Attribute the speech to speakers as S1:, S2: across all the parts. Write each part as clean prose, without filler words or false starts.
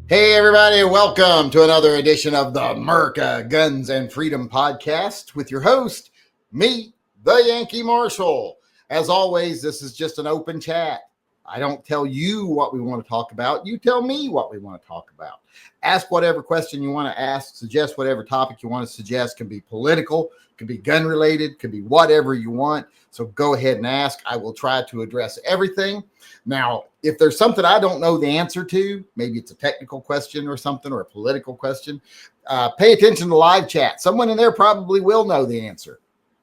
S1: Hey, everybody, welcome to another edition of the America Guns and Freedom podcast with your host, me, the Yankee Marshal. As always, this is just an open chat. I don't tell you what we want to talk about. You tell me what we want to talk about. Ask whatever question you want to ask. Suggest whatever topic you want to suggest. Can be political, can be gun related, can be whatever you want. So go ahead and ask. I will try to address everything. Now, if there's something I don't know the answer to, maybe it's a technical question or something, or a political question, pay attention to live chat. Someone in there probably will know the answer.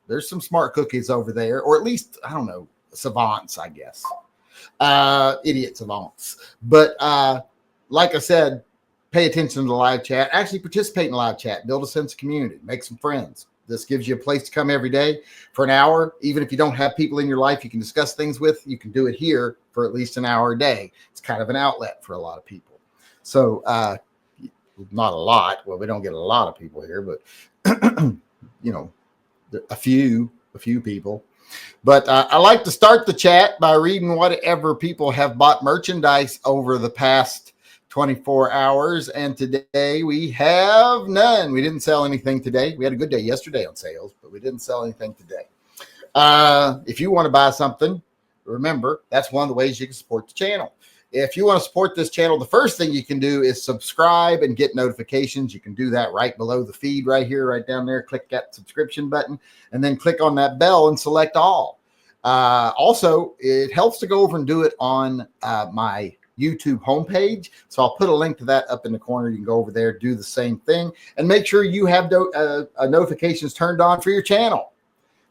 S1: There's some smart cookies over there, or at least, I don't know, savants, I guess. Idiot savants. But like I said, pay attention to the live chat. Actually participate in live chat. Build a sense of community. Make some friends. This gives you a place to come every day for an hour. Even if you don't have people in your life you can discuss things with, you can do it here for at least an hour a day. It's kind of an outlet for a lot of people. So not a lot. Well, we don't get a lot of people here, but you know, a few people. But I like to start the chat by reading whatever people have bought merchandise over the past 24 hours. And today we have none. We didn't sell anything today. We had a good day yesterday on sales, but we didn't sell anything today. If you want to buy something, remember, that's one of the ways you can support the channel. If you want to support this channel, the first thing you can do is subscribe and get notifications. You can do that right below the feed right here, right down there. Click that subscription button and then click on that bell and select all. Also, it helps to go over and do it on my YouTube homepage. So I'll put a link to that up in the corner. You can go over there, do the same thing, and make sure you have notifications turned on for your channel.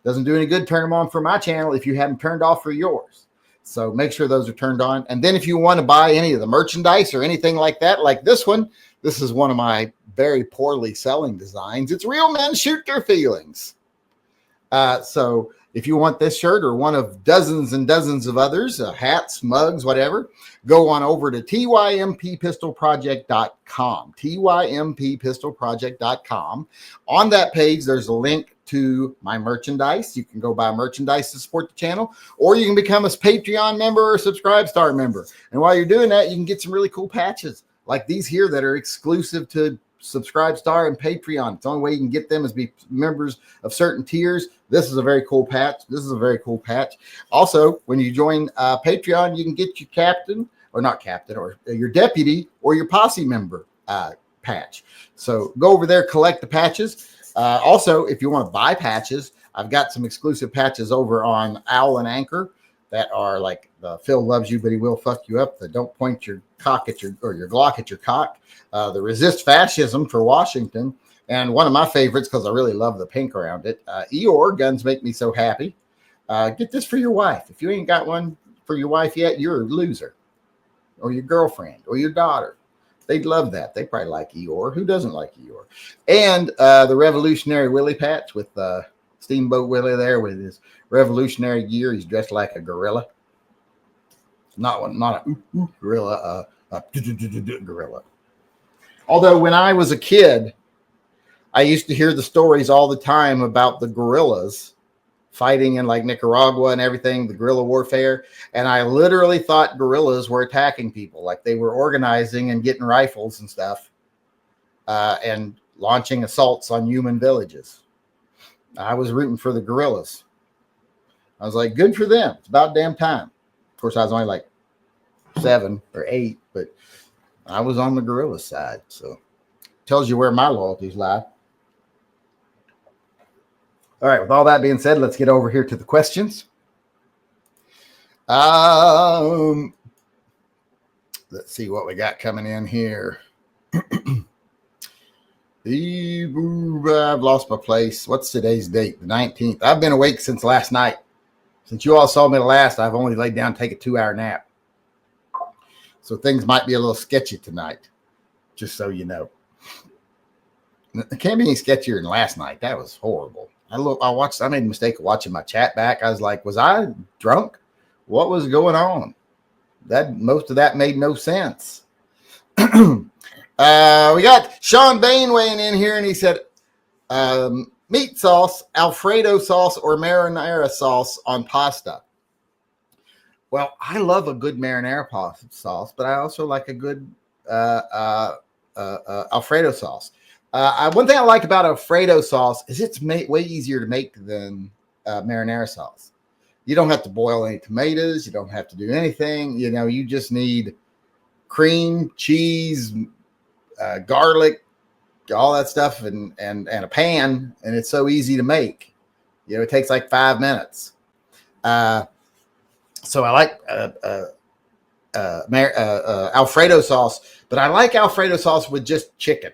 S1: Doesn't do any good turn them on for my channel if you haven't turned off for yours. So make sure those are turned on. And then if you want to buy any of the merchandise or anything like that, like this one, this is one of my very poorly selling designs. It's Real Men Shoot Their Feelings. So if you want this shirt or one of dozens and dozens of others, hats, mugs, whatever, go on over to TYMPpistolproject.com, TYMPpistolproject.com. On that page, there's a link to my merchandise. You can go buy merchandise to support the channel, or you can become a Patreon member or a Subscribe Star member. And while you're doing that, you can get some really cool patches like these here that are exclusive to Subscribe Star and Patreon. It's the only way you can get them is be members of certain tiers. This is a very cool patch. This is a very cool patch. Also, when you join Patreon, you can get your captain, or not captain, or your deputy, or your posse member patch. So go over there, collect the patches. Also, if you want to buy patches, I've got some exclusive patches over on Owl and Anchor that are like the Phil loves you, but he will fuck you up. The don't point your cock at your Glock at your cock. The resist fascism for Washington. And one of my favorites, because I really love the pink around it, Eeyore, guns make me so happy. Get this for your wife. If you ain't got one for your wife yet, you're a loser. Or your girlfriend, or your daughter. They'd love that. They probably like Eeyore. Who doesn't like Eeyore? And the Revolutionary Willie patch with Steamboat Willie there with his revolutionary gear. He's dressed like a gorilla. Not a gorilla, a gorilla. Although when I was a kid, I used to hear the stories all the time about the guerrillas fighting in like Nicaragua and everything, the guerrilla warfare. And I literally thought guerrillas were attacking people, like they were organizing and getting rifles and stuff and launching assaults on human villages. I was rooting for the guerrillas. I was like, good for them. It's about damn time. Of course, I was only like 7 or 8, but I was on the guerrilla side. So tells you where my loyalties lie. All right, with all that being said, let's get over here to the questions. Let's see what we got coming in here. I've lost my place. What's today's date? The 19th. I've been awake since last night. Since you all saw me last, I've only laid down to take a 2-hour nap. So things might be a little sketchy tonight, just so you know. It can't be any sketchier than last night. That was horrible. I made a mistake of watching my chat back. I was like, was I drunk? What was going on? Most of that made no sense. We got Sean Bain weighing in here, and he said, meat sauce, Alfredo sauce, or marinara sauce on pasta. Well, I love a good marinara sauce, but I also like a good Alfredo sauce. One thing I like about Alfredo sauce is it's way easier to make than marinara sauce. You don't have to boil any tomatoes. You don't have to do anything. You just need cream, cheese, garlic, all that stuff, and a pan, and it's so easy to make. It takes like 5 minutes. So I like Alfredo sauce, but I like Alfredo sauce with just chicken.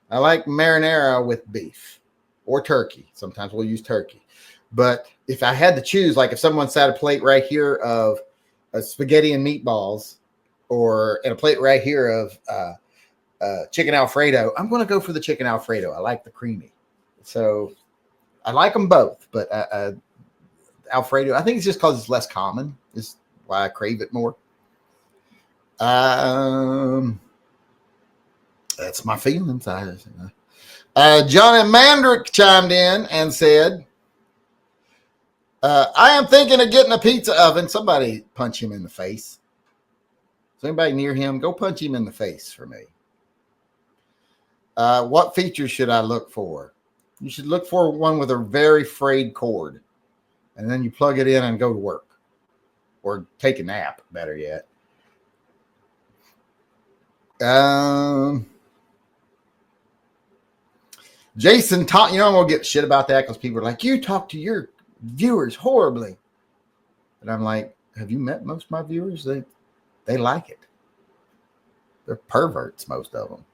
S1: I like marinara with beef or turkey. Sometimes we'll use turkey. But if I had to choose, like if someone set a plate right here of spaghetti and meatballs, and a plate right here of chicken Alfredo, I'm going to go for the chicken Alfredo. I like the creamy. So I like them both, but Alfredo, I think it's just because it's less common. Is why I crave it more. That's my feelings. John and Mandrick chimed in and said, I am thinking of getting a pizza oven. Somebody punch him in the face. Is anybody near him? Go punch him in the face for me. What features should I look for? You should look for one with a very frayed cord. And then you plug it in and go to work. Or take a nap, better yet. Jason, I'm going to get shit about that because people are like, you talk to your viewers horribly. And I'm like, have you met most of my viewers? They like it. They're perverts, most of them.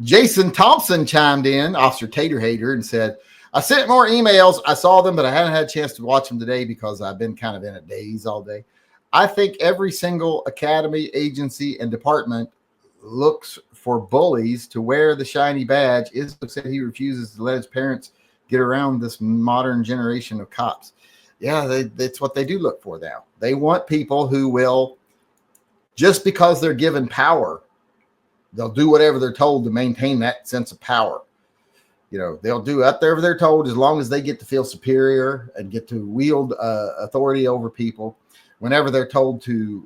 S1: Jason Thompson chimed in, Officer Tater Hater, and said, I sent more emails. I saw them, but I haven't had a chance to watch them today because I've been kind of in a daze all day. I think every single academy, agency, and department looks for bullies to wear the shiny badge. Izzo said he refuses to let his parents get around this modern generation of cops. Yeah, that's what they do look for now. They want people who will, just because they're given power, they'll do whatever they're told to maintain that sense of power. They'll do whatever they're told as long as they get to feel superior and get to wield authority over people whenever they're told to,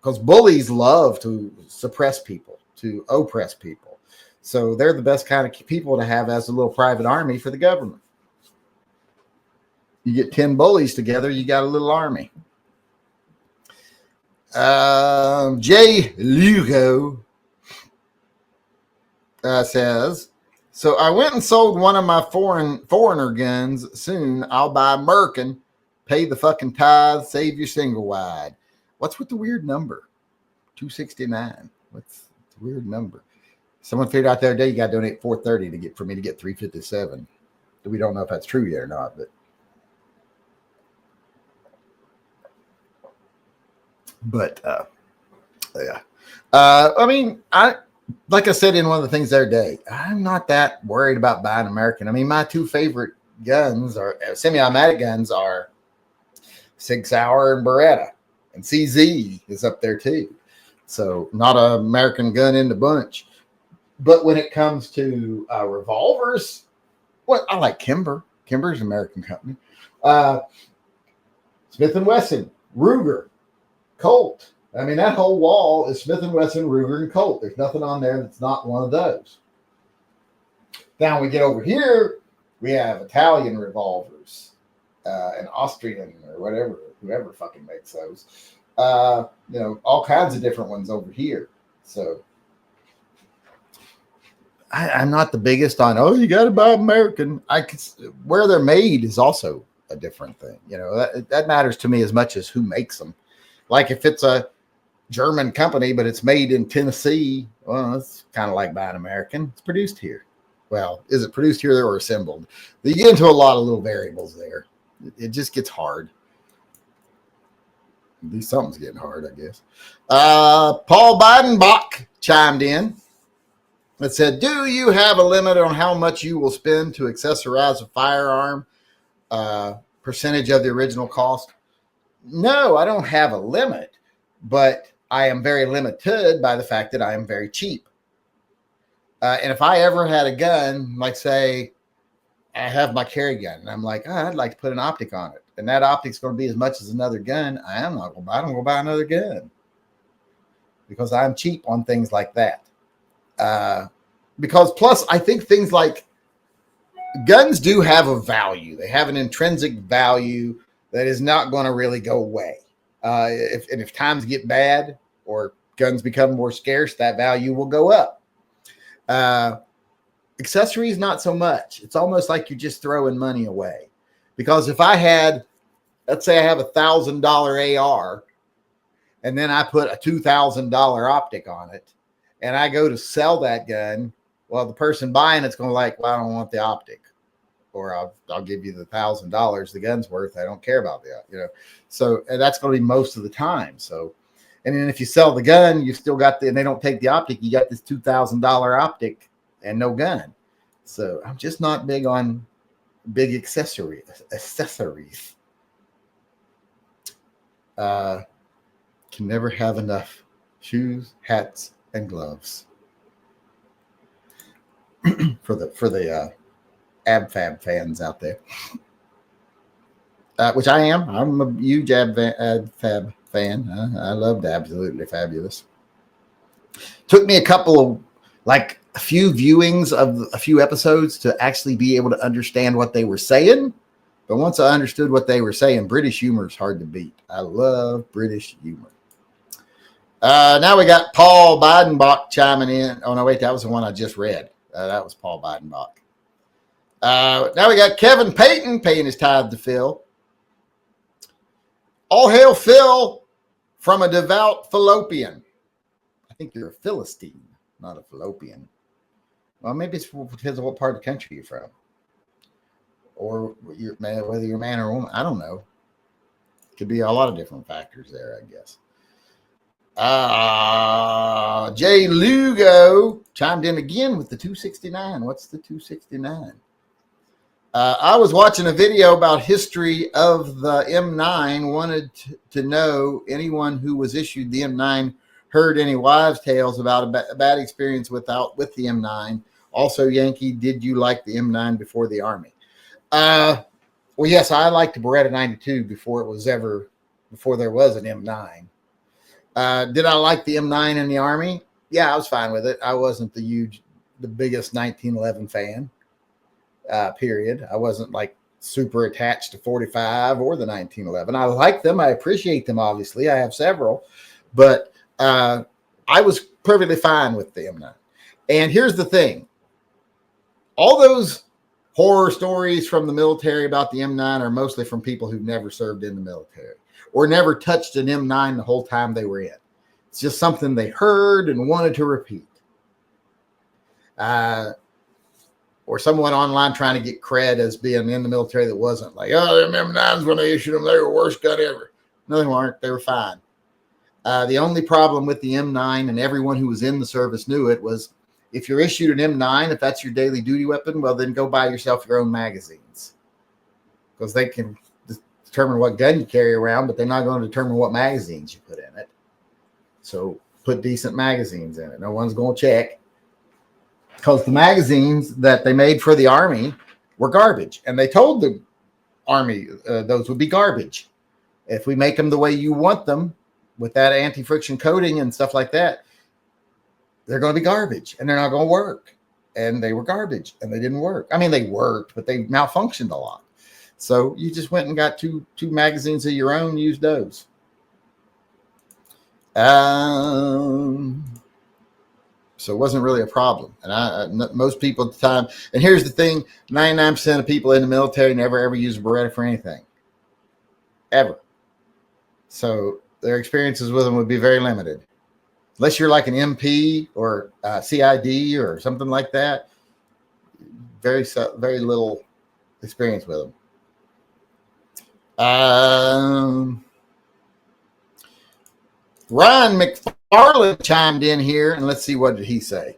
S1: because bullies love to suppress people, to oppress people. So they're the best kind of people to have as a little private army for the government. You get 10 bullies together, you got a little army. Jay Lugo says, so I went and sold one of my foreigner guns. Soon I'll buy Merkin, pay the fucking tithe, save your single wide. What's with the weird number? 269. What's the weird number? Someone figured out the other day you got to donate $430 for me to get 357. We don't know if that's true yet or not, but yeah. Like I said in one of the things the other day, I'm not that worried about buying American. My two favorite guns are semi-automatic guns are Sig Sauer and Beretta, and CZ is up there too. So not an American gun in the bunch. But when it comes to revolvers, I like Kimber. Kimber's an American company. Smith & Wesson, Ruger, Colt. That whole wall is Smith & Wesson, Ruger, and Colt. There's nothing on there that's not one of those. Now we get over here, we have Italian revolvers, and Austrian or whatever, whoever fucking makes those. All kinds of different ones over here. So I'm not the biggest on, you got to buy American. Where they're made is also a different thing. That matters to me as much as who makes them. Like if it's a German company, but it's made in Tennessee, well, it's kind of like buying American. It's produced here. Well, is it produced here or assembled? You get into a lot of little variables there. It just gets hard. At least something's getting hard, I guess. Paul Bidenbach chimed in and said, do you have a limit on how much you will spend to accessorize a firearm? Percentage of the original cost? No, I don't have a limit, but I am very limited by the fact that I am very cheap. And if I ever had a gun, like say I have my carry gun and I'm like, I'd like to put an optic on it. and that optic's going to be as much as another gun, I don't go buy another gun, because I'm cheap on things like that. Because plus, I think things like guns do have a value. They have an intrinsic value that is not going to really go away. If times get bad or guns become more scarce, that value will go up. Accessories, not so much. It's almost like you're just throwing money away. Because if I had, let's say I have $1,000 AR, and then I put a $2,000 optic on it, and I go to sell that gun, well, the person buying it's going to like, well, I don't want the optic, or I'll give you the $1,000 the gun's worth. I don't care about that, So, and that's going to be most of the time. So, and then if you sell the gun, you still got and they don't take the optic, you got this $2,000 optic and no gun. So I'm just not big on big accessories. Can never have enough shoes, hats, and gloves. for the AbFab fans out there, which I am. I'm a huge AbFab fan. I loved Absolutely Fabulous. Took me a few viewings of a few episodes to actually be able to understand what they were saying. But once I understood what they were saying, British humor is hard to beat. I love British humor. Now we got Paul Bidenbach chiming in. Oh, no, wait, that was the one I just read. That was Paul Bidenbach. Now we got Kevin Payton paying his tithe to Phil. All hail Phil from a devout Fallopian. I think you're a Philistine, not a Fallopian. Well, maybe it depends on what part of the country you're from. Or whether you're a man or a woman. I don't know. Could be a lot of different factors there, I guess. Jay Lugo chimed in again with the 269. What's the 269? I was watching a video about history of the M9. Wanted to know anyone who was issued the M9 heard any wives' tales about a bad experience with the M9. Also, Yankee, did you like the M9 before the Army? Well, yes, I liked the Beretta 92 before there was an M9. Did I like the M9 in the Army? Yeah, I was fine with it. I wasn't the biggest 1911 fan, period. I wasn't like super attached to 45 or the 1911. I like them. I appreciate them, obviously. I have several. But I was perfectly fine with the M9. And here's the thing. All those horror stories from the military about the M9 are mostly from people who've never served in the military or never touched an M9 the whole time they were in. It's just something they heard and wanted to repeat. Or someone online trying to get cred as being in the military that wasn't like, oh, them M9s when they issued them, they were the worst gun ever. No, they weren't. They were fine. The only problem with the M9, and everyone who was in the service knew it, was if you're issued an M9, if that's your daily duty weapon, well, then go buy yourself your own magazines. Because they can determine what gun you carry around, but they're not going to determine what magazines you put in it. So put decent magazines in it. No one's going to check. Because the magazines that they made for the Army were garbage. And they told the Army those would be garbage. If we make them the way you want them, with that anti-friction coating and stuff like that, they're going to be garbage and they're not going to work. And they were garbage and they didn't work. I mean, they worked, but they malfunctioned a lot. So you just went and got two magazines of your own, used those. So it wasn't really a problem. And most people at the time, and here's the thing, 99% of people in the military never ever use a Beretta for anything. Ever. So their experiences with them would be very limited. Unless you're like an MP or CID or something like that, very little experience with them. Ryan McFarland chimed in here, and let's see, what did he say?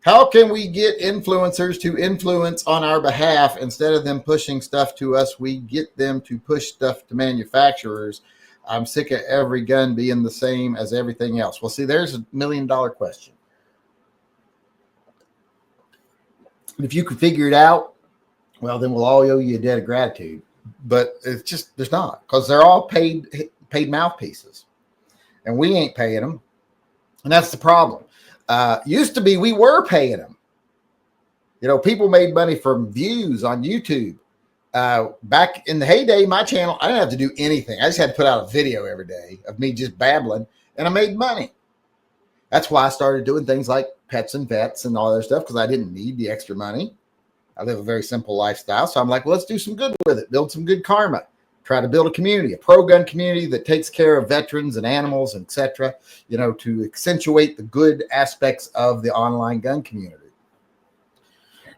S1: How can we get influencers to influence on our behalf instead of them pushing stuff to us? We get them to push stuff to manufacturers. I'm sick of every gun being the same as everything else. Well, see, there's $1 million question. If you can figure it out, well, then we'll all owe you a debt of gratitude. but it's just, there's not, because they're all paid mouthpieces, and we ain't paying them. And that's the problem. Used to be, we were paying them. You know, people made money from views on YouTube. Back in the heyday, my channel, I didn't have to do anything. I just had to put out a video every day of me just babbling, and I made money. That's why I started doing things like pets and vets and all that stuff, because I didn't need the extra money. I live a very simple lifestyle. So I'm like, well, let's do some good with it. Build some good karma. Try to build a community, a pro-gun community that takes care of veterans and animals, etc., you know, to accentuate the good aspects of the online gun community.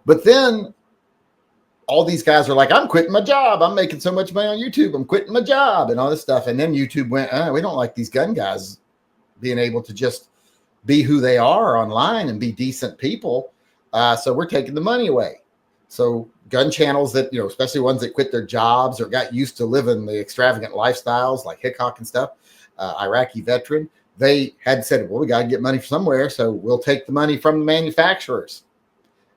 S1: But then all these guys are like, I'm quitting my job. I'm making so much money on YouTube. I'm quitting my job and all this stuff. And then YouTube went, we don't like these gun guys being able to just be who they are online and be decent people. So we're taking the money away. So gun channels that, you know, especially ones that quit their jobs or got used to living the extravagant lifestyles like Hickok and stuff, Iraqi veteran, they had said, well, we got to get money from somewhere. So we'll take the money from the manufacturers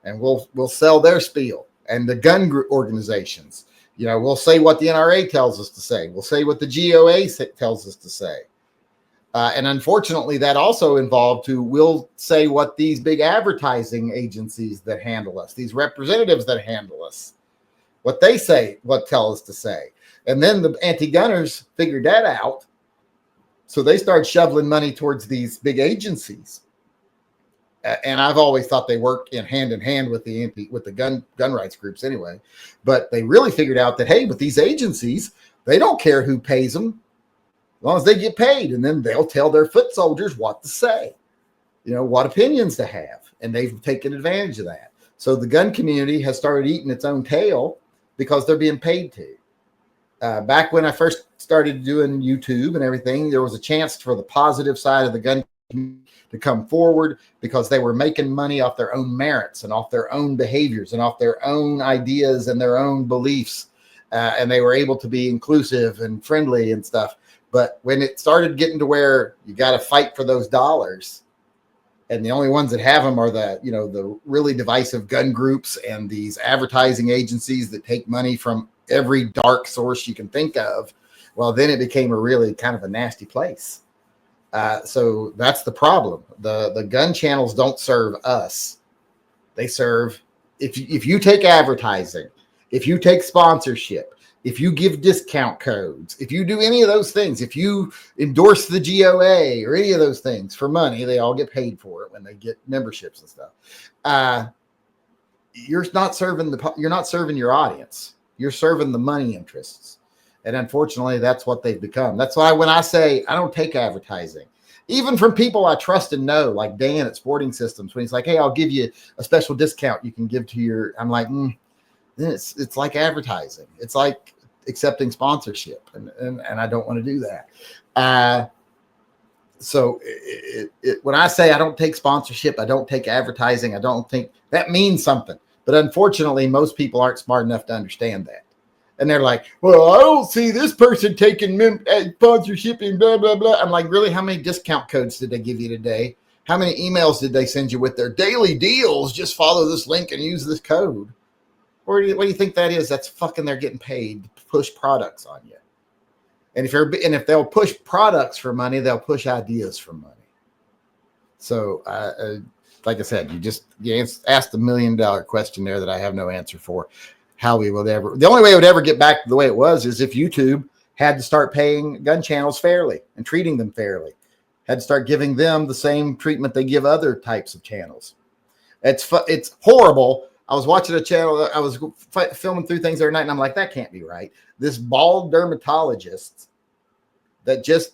S1: and we'll sell their spiel. And the gun organizations, you know, we'll say what the NRA tells us to say. We'll say what the GOA tells us to say. And unfortunately, that also involved we'll say what these big advertising agencies that handle us, these representatives that handle us, what they say, what tell us to say. And then the anti-gunners figured that out. So they started shoveling money towards these big agencies. And I've always thought they work in hand with the gun rights groups anyway. But they really figured out that, hey, with these agencies, they don't care who pays them, as long as they get paid, and then they'll tell their foot soldiers what to say, you know, what opinions to have. And they've taken advantage of that. So the gun community has started eating its own tail because they're being paid to. Back when I first started doing YouTube and everything, there was a chance for the positive side of the gun community to come forward because they were making money off their own merits and off their own behaviors and off their own ideas and their own beliefs. And they were able to be inclusive and friendly and stuff. But when it started getting to where you got to fight for those dollars, and the only ones that have them are the really divisive gun groups and these advertising agencies that take money from every dark source you can think of, well, then it became a really kind of a nasty place. So that's the problem. The gun channels don't serve us. They serve, if you take advertising, if you take sponsorship, if you give discount codes, if you do any of those things, if you endorse the GOA or any of those things for money, they all get paid for it when they get memberships and stuff. You're not serving your audience. You're serving the money interests. And unfortunately, that's what they've become. That's why when I say I don't take advertising, even from people I trust and know, like Dan at Sporting Systems, when he's like, hey, I'll give you a special discount you can give to your, I'm like, it's like advertising. It's like accepting sponsorship. And I don't want to do that. So when I say I don't take sponsorship, I don't take advertising, I don't think that means something. But unfortunately, most people aren't smart enough to understand that. And they're like, well, I don't see this person taking sponsorship and blah, blah, blah. I'm like, really? How many discount codes did they give you today? How many emails did they send you with their daily deals? Just follow this link and use this code. What do you think that is? That's fucking, they're getting paid to push products on you. And if they'll push products for money, they'll push ideas for money. So, like I said, you asked $1 million question there that I have no answer for. The only way it would ever get back to the way it was is if YouTube had to start paying gun channels fairly and treating them fairly, had to start giving them the same treatment they give other types of channels. It's horrible. I was watching a channel. I was filming through things every night, and I'm like, that can't be right. This bald dermatologist that just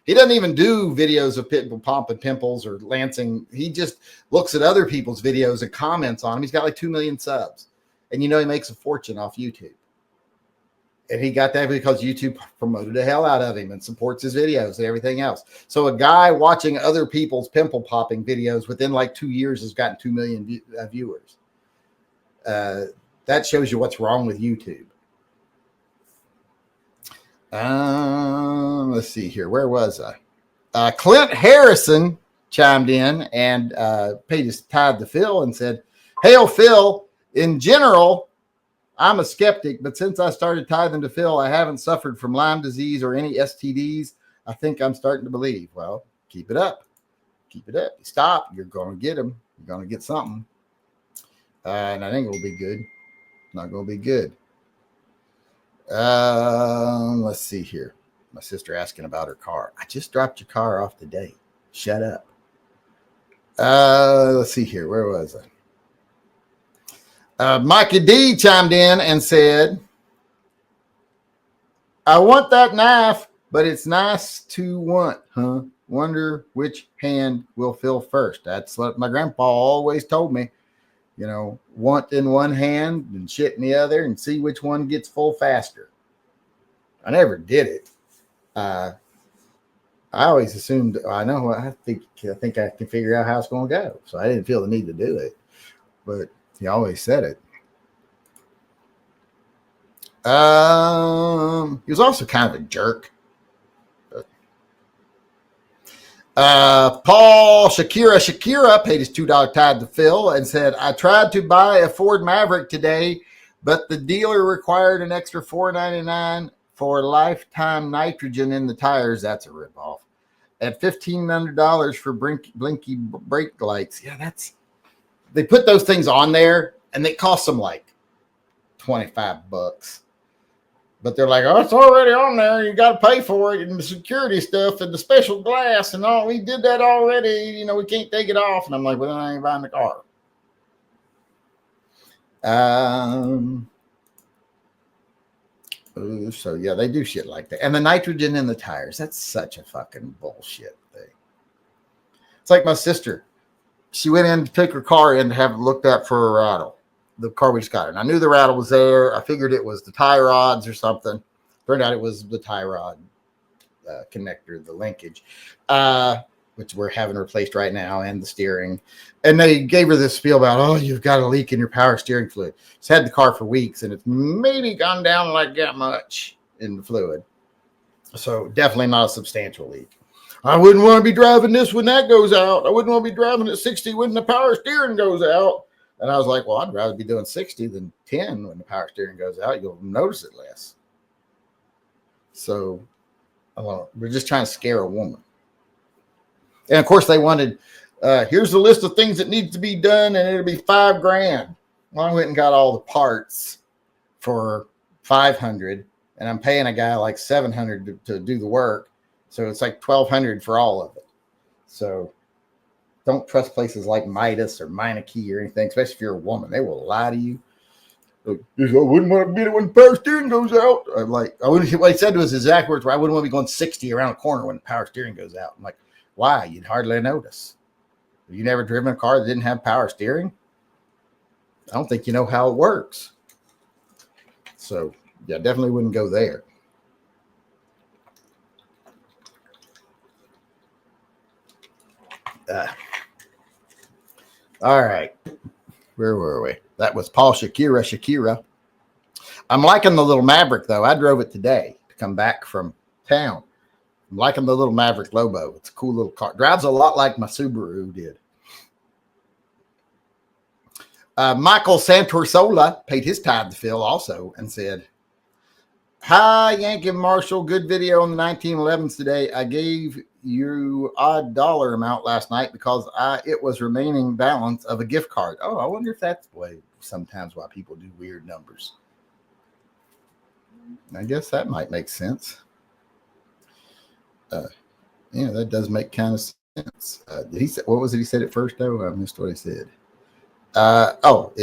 S1: he doesn't even do videos of people popping pimples or lancing. He just looks at other people's videos and comments on them. He's got like 2 million subs. And he makes a fortune off YouTube. And he got that because YouTube promoted the hell out of him and supports his videos and everything else. So a guy watching other people's pimple popping videos within like 2 years has gotten 2 million viewers. That shows you what's wrong with YouTube. Let's see here. Where was I? Clint Harrison chimed in and paid his tithe to Phil and said, "Hail, Phil. In general, I'm a skeptic, but since I started tithing to Phil, I haven't suffered from Lyme disease or any STDs. I think I'm starting to believe. Well, keep it up. Keep it up. You stop, you're going to get them. You're going to get something. And I think it'll be good. Not going to be good. Let's see here. My sister asking about her car. I just dropped your car off today. Shut up. Let's see here. Where was I? Mikey D chimed in and said, I want that knife, but it's nice to want, huh? Wonder which hand will fill first. That's what my grandpa always told me. You know, want in one hand and shit in the other and see which one gets full faster. I never did it. I always assumed I think I can figure out how it's going to go. So I didn't feel the need to do it. But he always said it. He was also kind of a jerk. Paul Shakira paid his $2 tithe to Phil and said, I tried to buy a Ford Maverick today, but the dealer required an extra $4.99 for lifetime nitrogen in the tires. That's a ripoff. At $1,500 for blinky brake lights. Yeah, they put those things on there and they cost them like $25. But they're like, oh, it's already on there. You got to pay for it and the security stuff and the special glass and all. We did that already. You know, we can't take it off. And I'm like, well, I ain't buying the car. So, yeah, they do shit like that. And the nitrogen in the tires, that's such a fucking bullshit thing. It's like my sister. She went in to take her car in to have it looked at for a rattle. The car we just got. And I knew the rattle was there. I figured it was the tie rods or something. Turned out it was the tie rod connector, the linkage, which we're having replaced right now, and the steering. And they gave her this spiel about, oh, you've got a leak in your power steering fluid. She's had the car for weeks, and it's maybe gone down like that much in the fluid. So definitely not a substantial leak. I wouldn't want to be driving this when that goes out. I wouldn't want to be driving at 60 when the power steering goes out. And I was like, well, I'd rather be doing 60 than 10 when the power steering goes out. You'll notice it less. So we're just trying to scare a woman. And, of course, they wanted, here's the list of things that needs to be done, and it'll be $5,000. Well, I went and got all the parts for $500, and I'm paying a guy like $700 to do the work. So it's like $1,200 for all of it. So don't trust places like Midas or Meineke or anything, especially if you're a woman. They will lie to you. I wouldn't want to be it when the power steering goes out. I'm like, what he said to us is exact words, I wouldn't want to be going 60 around a corner when the power steering goes out. I'm like, why? You'd hardly notice. Have you never driven a car that didn't have power steering? I don't think you know how it works. So, yeah, definitely wouldn't go there. All right. Where were we? That was Paul Shakira. I'm liking the little Maverick, though. I drove it today to come back from town. I'm liking the little Maverick Lobo. It's a cool little car. Drives a lot like my Subaru did. Michael Santorsola paid his tithe to Phil also and said, hi, Yankee Marshall. Good video on the 1911s today. I gave you odd dollar amount last night because it was remaining balance of a gift card. Oh, I wonder if that's sometimes why people do weird numbers. I guess that might make sense. Yeah, that does make kind of sense. Did he say, what was it he said at first, though? I missed what he said. A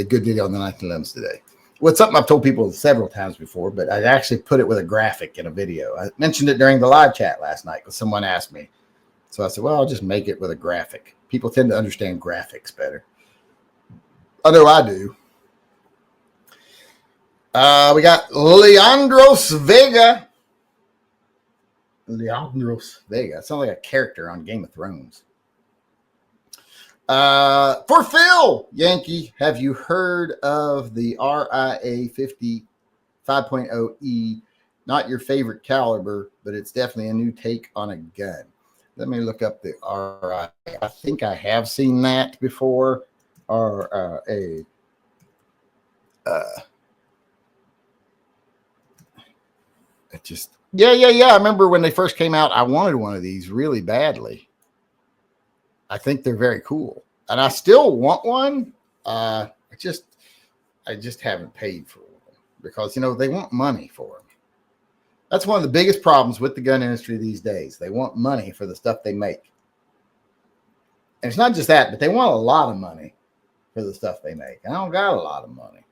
S1: good video on the 1911s today. Well, it's something I've told people several times before, but I actually put it with a graphic in a video. I mentioned it during the live chat last night because someone asked me. So I said, well, I'll just make it with a graphic. People tend to understand graphics better. I know I do. We got Leandros Vega. Leandros Vega. Sounds like a character on Game of Thrones. For Phil, Yankee, have you heard of the RIA 50 5.0E? Not your favorite caliber, but it's definitely a new take on a gun. Let me look up the RIA. I think I have seen that before. RIA. Yeah. I remember when they first came out, I wanted one of these really badly. I think they're very cool, and I still want one. I just haven't paid for one because they want money for them. That's one of the biggest problems with the gun industry these days. They want money for the stuff they make, and it's not just that, but they want a lot of money for the stuff they make. And I don't got a lot of money.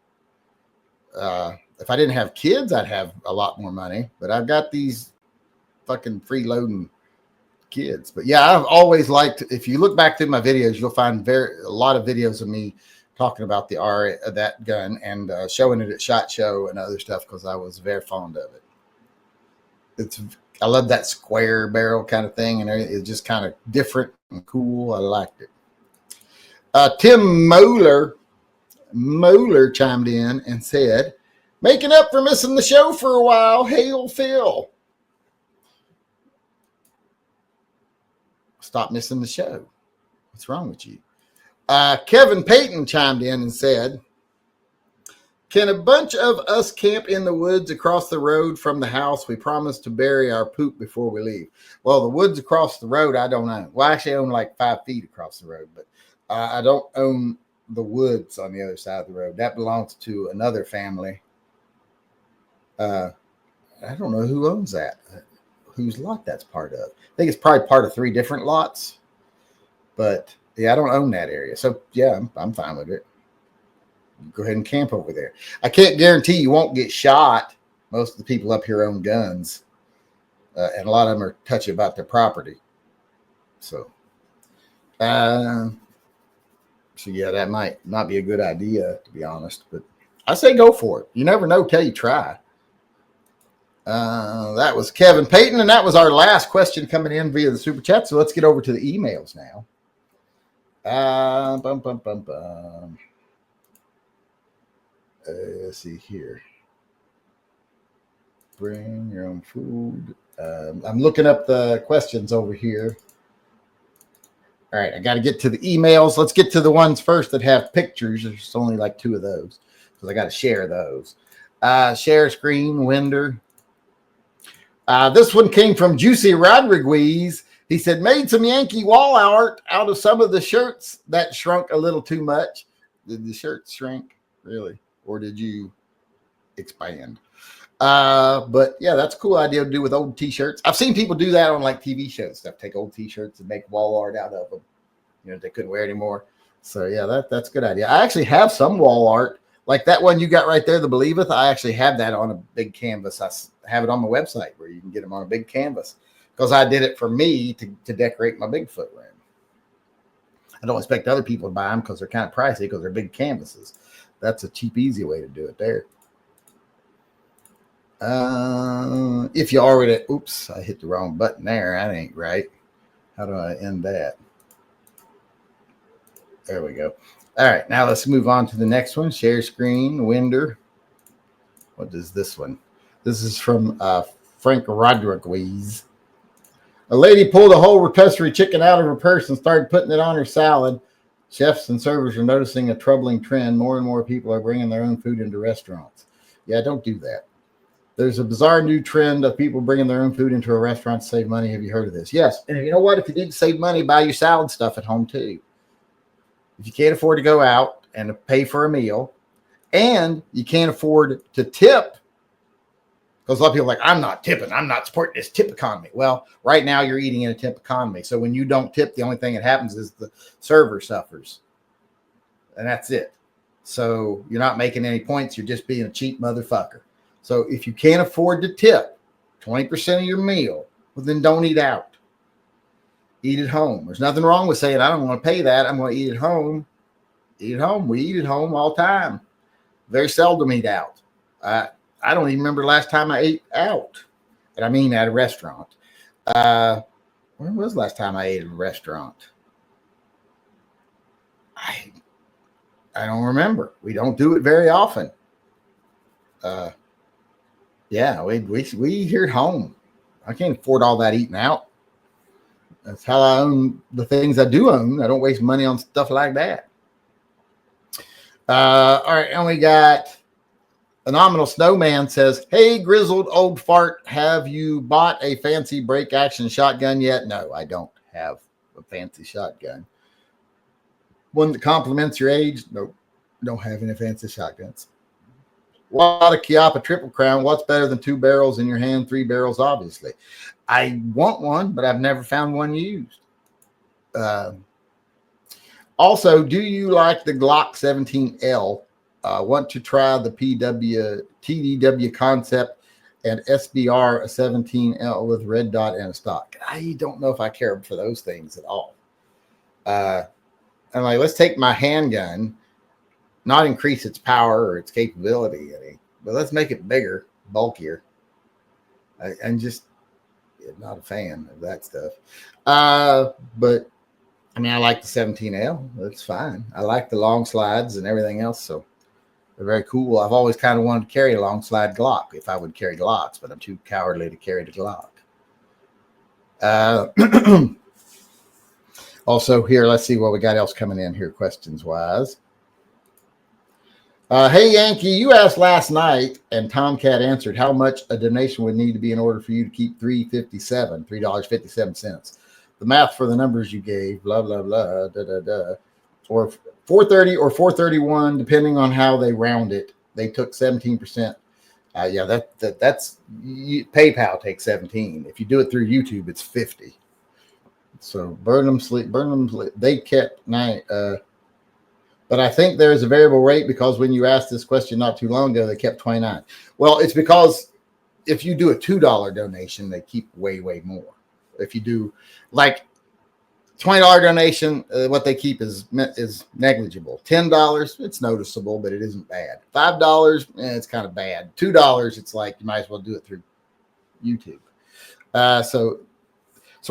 S1: If I didn't have kids, I'd have a lot more money. But I've got these fucking freeloading kids. But yeah, I've always liked. If you look back through my videos, you'll find a lot of videos of me talking about that gun and showing it at SHOT Show and other stuff because I was very fond of it. I love that square barrel kind of thing, and it's just kind of different and cool. I liked it. Tim Moeller chimed in and said, "Making up for missing the show for a while. Hail Phil." Stop missing the show. What's wrong with you? Kevin Payton chimed in and said, "Can a bunch of us camp in the woods across the road from the house? We promised to bury our poop before we leave." Well, the woods across the road, I don't own. Well, I actually own like 5 feet across the road, but I don't own the woods on the other side of the road. That belongs to another family. I don't know who owns that, whose lot that's part of. I think it's probably part of 3 different lots, but yeah, I don't own that area. So yeah, I'm fine with it. Go ahead and camp over there. I can't guarantee you won't get shot. Most of the people up here own guns, and a lot of them are touchy about their property. So yeah, that might not be a good idea, to be honest. But I say go for it. You never know till you try. That was Kevin Payton, and that was our last question coming in via the Super Chat. So let's get over to the emails now. Let's see here. Bring your own food. I'm looking up the questions over here. All right, I got to get to the emails. Let's get to the ones first that have pictures. There's only like 2 of those because I got to share those. Share screen, Winder. This one came from Juicy Rodriguez. He said, "Made some Yankee wall art out of some of the shirts that shrunk a little too much." Did the shirts shrink, really? Or did you expand? But yeah, that's a cool idea to do with old t-shirts. I've seen people do that on like TV shows stuff, take old t-shirts and make wall art out of them. They couldn't wear anymore. So yeah, that's a good idea. I actually have some wall art, like that one you got right there, the Believeth. I actually have that on a big canvas. I have it on my website where you can get them on a big canvas because I did it for me to decorate my Bigfoot room. I don't expect other people to buy them because they're kind of pricey because they're big canvases. That's a cheap, easy way to do it there. If you already, oops, I hit the wrong button there. That ain't right. How do I end that? There we go. All right, now let's move on to the next one. Share screen, Winder. What is this one? This is from Frank Rodriguez. A lady pulled a whole rotisserie chicken out of her purse and started putting it on her salad. Chefs and servers are noticing a troubling trend. More and more people are bringing their own food into restaurants. Yeah, don't do that. There's a bizarre new trend of people bringing their own food into a restaurant to save money. Have you heard of this? Yes. And you know what? If you need to save money, buy your salad stuff at home too. If you can't afford to go out and pay for a meal, and you can't afford to tip, because a lot of people are like, I'm not tipping. I'm not supporting this tip economy. Well, right now you're eating in a tip economy. So when you don't tip, the only thing that happens is the server suffers. And that's it. So you're not making any points. You're just being a cheap motherfucker. So if you can't afford to tip 20% of your meal, well, then don't eat out. Eat at home. There's nothing wrong with saying, I don't want to pay that. I'm going to eat at home. Eat at home. We eat at home all the time. Very seldom eat out. I don't even remember the last time I ate out. And I mean at a restaurant. When was the last time I ate at a restaurant? I don't remember. We don't do it very often. Yeah, we eat here at home. I can't afford all that eating out. That's how I own the things I do own. I don't waste money on stuff like that. All right, and we got Phenomenal Snowman says, hey, grizzled old fart, have you bought a fancy break action shotgun yet? No, I don't have a fancy shotgun. One that complements your age? Nope, don't have any fancy shotguns. A lot of Chiappa Triple Crown. What's better than 2 barrels in your hand, 3 barrels, obviously? I want one, but I've never found one used. Also, do you like the Glock 17L? Want to try the TDW concept and SBR 17L with red dot and a stock? I don't know if I care for those things at all. I'm like, let's take my handgun, not increase its power or its capability any, but let's make it bigger, bulkier. I'm just not a fan of that stuff. But I mean, I like the 17L. That's fine. I like the long slides and everything else. So they're very cool. I've always kind of wanted to carry a long slide Glock if I would carry Glocks, but I'm too cowardly to carry the Glock. Also here, let's see what we got else coming in here questions wise. Hey, Yankee, you asked last night, and Tomcat answered how much a donation would need to be in order for you to keep $3.57. The math for the numbers you gave, blah, blah, blah, da, da, da. Or 430 or 431, depending on how they round it. They took 17%. Yeah, that's PayPal takes 17. If you do it through YouTube, it's 50. So Burnham, they kept 9. But I think there is a variable rate because when you asked this question not too long ago, they kept 29. Well, it's because if you do a $2 donation, they keep way, way more. If you do like $20 donation, what they keep is negligible. $10, it's noticeable, but it isn't bad. $5, it's kind of bad. $2, it's like you might as well do it through YouTube. So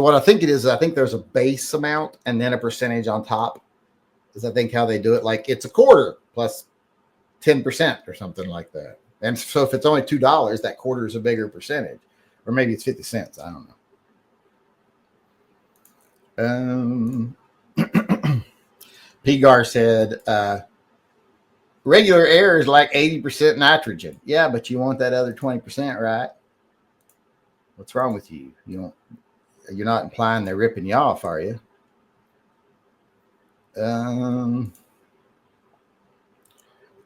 S1: what I think it is, I think there's a base amount and then a percentage on top. Is I think how they do it, like it's a quarter plus 10% or something like that. And so if it's only $2, that quarter is a bigger percentage, or maybe it's 50 cents. I don't know. Pigar said, regular air is like 80% nitrogen. Yeah, but you want that other 20%, right? What's wrong with you? You're not implying they're ripping you off, are you?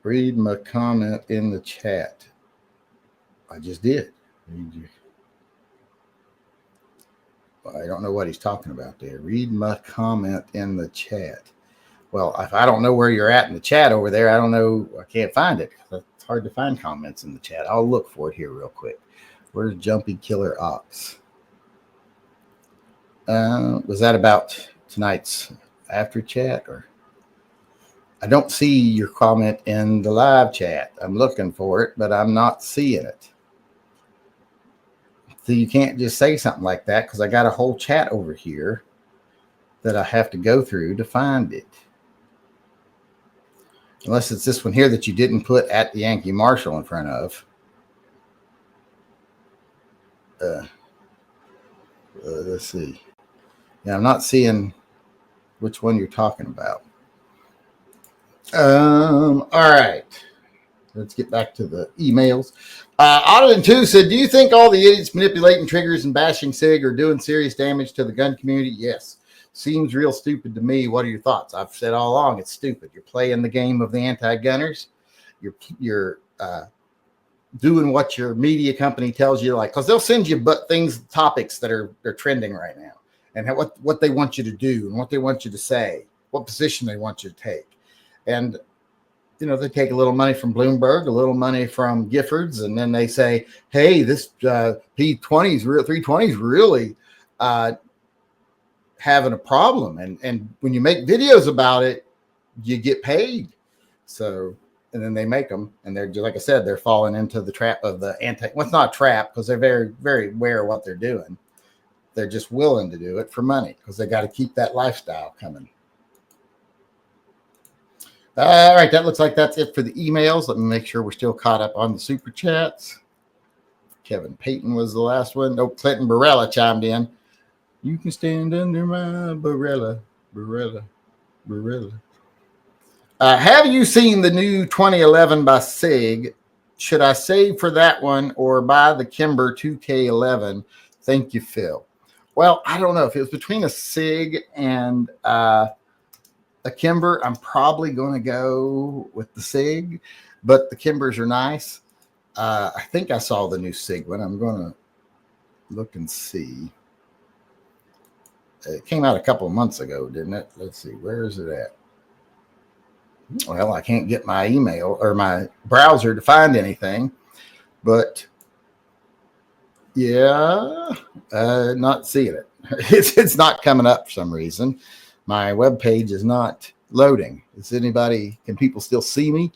S1: Read my comment in the chat. I just did. I don't know what he's talking about there. Read my comment in the chat. Well, if I don't know where you're at in the chat over there, I don't know. I can't find it. It's hard to find comments in the chat. I'll look for it here real quick. Where's Jumpy Killer Ox? Was that about tonight's after chat, or I don't see your comment in the live chat. I'm looking for it, but I'm not seeing it. So you can't just say something like that because I got a whole chat over here that I have to go through to find it. Unless it's this one here that you didn't put at the Yankee Marshall in front of. Let's see. Yeah, I'm not seeing which one you're talking about. All right. Let's get back to the emails. Ottoman2 said, do you think all the idiots manipulating triggers and bashing SIG are doing serious damage to the gun community? Yes. Seems real stupid to me. What are your thoughts? I've said all along it's stupid. You're playing the game of the anti-gunners. You're doing what your media company tells you, like, because they'll send you topics that are trending right now, and what they want you to do and what they want you to say, what position they want you to take. And, they take a little money from Bloomberg, a little money from Giffords, and then they say, hey, this P20 is really having a problem. And when you make videos about it, you get paid. So, and then they make them, and they're just, like I said, they're falling into the trap of the well, it's not a trap because they're very, very aware of what they're doing. They're just willing to do it for money because they got to keep that lifestyle coming. All right, that looks like that's it for the emails. Let me make sure we're still caught up on the super chats. Kevin Payton was the last one. Oh, Clinton Barella chimed in. You can stand under my Barella. Have you seen the new 2011 by SIG should I save for that one or buy the Kimber 2K11? Thank you, Phil. Well, I don't know. If it was between a SIG and a Kimber, I'm probably going to go with the SIG, but the Kimbers are nice. I think I saw the new SIG one. I'm going to look and see. It came out a couple of months ago, didn't it? Let's see. Where is it at? Well, I can't get my email or my browser to find anything, but yeah, not seeing it. It's not coming up for some reason. My web page is not loading. Can people still see me?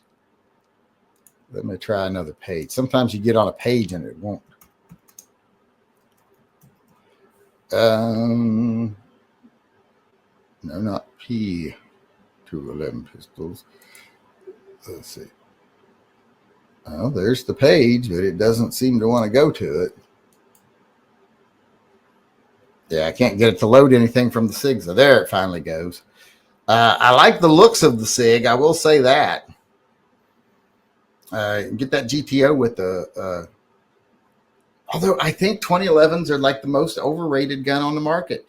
S1: Let me try another page. Sometimes you get on a page and it won't. No, not P211 pistols. Let's see. Oh, there's the page, but it doesn't seem to want to go to it. Yeah, I can't get it to load anything from the SIG. So there it finally goes. I like the looks of the SIG. I will say that. Get that GTO with the... although I think 2011s are like the most overrated gun on the market.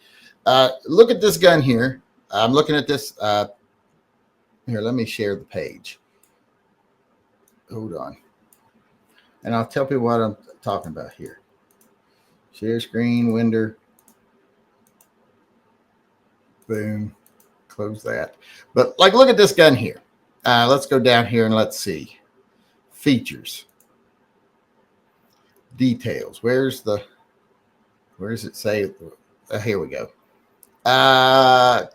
S1: Look at this gun here. I'm looking at this. Here, let me share the page. Hold on. And I'll tell people what I'm talking about here. Share screen, window. Boom. Close that. But like, look at this gun here. Let's go down here and let's see. Features. Details. Where does it say? Here we go.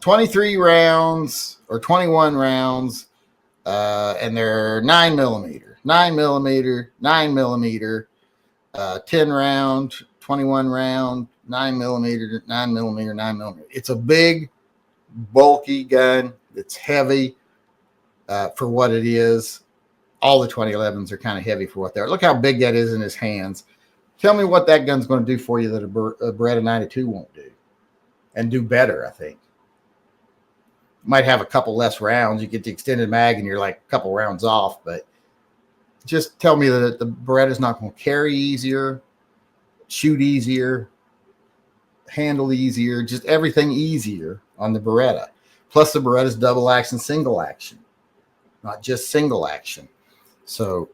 S1: 23 rounds or 21 rounds. And they're 9mm, 9mm, 9mm, 10 round, 21 round, 9mm, 9mm, 9mm. It's a big, bulky gun. It's heavy for what it is. All the 2011s are kind of heavy for what they are. Look how big that is in his hands. Tell me what that gun's going to do for you that a Beretta 92 won't do, and do better, I think. Might have a couple less rounds. You get the extended mag and you're like a couple rounds off, but just tell me that the Beretta's not going to carry easier, shoot easier, handle easier, just everything easier on the Beretta. Plus the Beretta's double action, single action, not just single action. So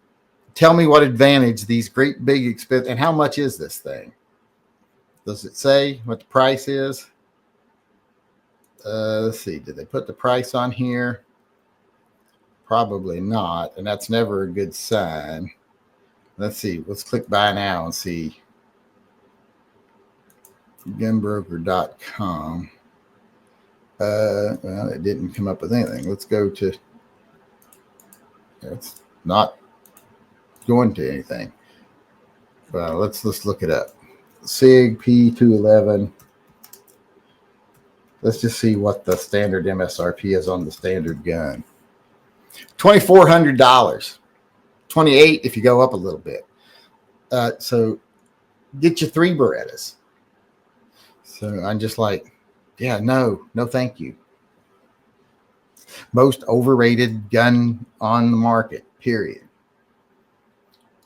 S1: tell me what advantage these great big expense, and how much is this thing? Does it say what the price is? Let's see. Did they put the price on here? Probably not, and that's never a good sign. Let's see. Let's click buy now and see. Gunbroker.com. Well, it didn't come up with anything. Let's go to. It's not going to anything. Well, let's look it up. SIG P211. Let's just see what the standard MSRP is on the standard gun. $2,400. $2,800 if you go up a little bit. So get you 3 Berettas. So I'm just like, yeah, no, thank you. Most overrated gun on the market, period.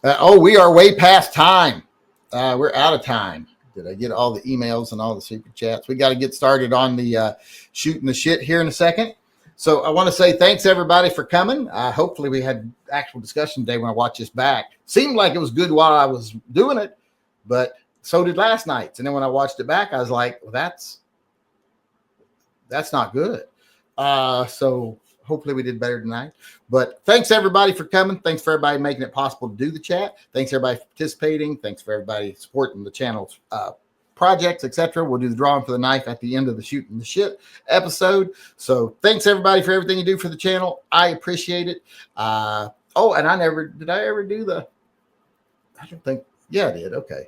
S1: We are way past time. We're out of time. Did I get all the emails and all the super chats? We got to get started on the shooting the shit here in a second. So I want to say thanks, everybody, for coming. Hopefully we had actual discussion today when I watch this back. Seemed like it was good while I was doing it, but so did last night's. And then when I watched it back, I was like, well, that's not good. So hopefully we did better tonight. But thanks, everybody, for coming. Thanks for everybody making it possible to do the chat. Thanks, everybody, for participating. Thanks for everybody supporting the channel's projects, etc. We'll do the drawing for the knife at the end of the shooting the shit episode. So thanks, everybody, for everything you do for the channel. I appreciate it. And did I ever do the, I don't think, yeah, I did. Okay.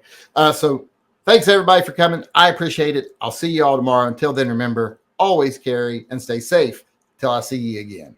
S1: So thanks, everybody, for coming. I appreciate it. I'll see you all tomorrow. Until then, remember, always carry and stay safe till I see you again.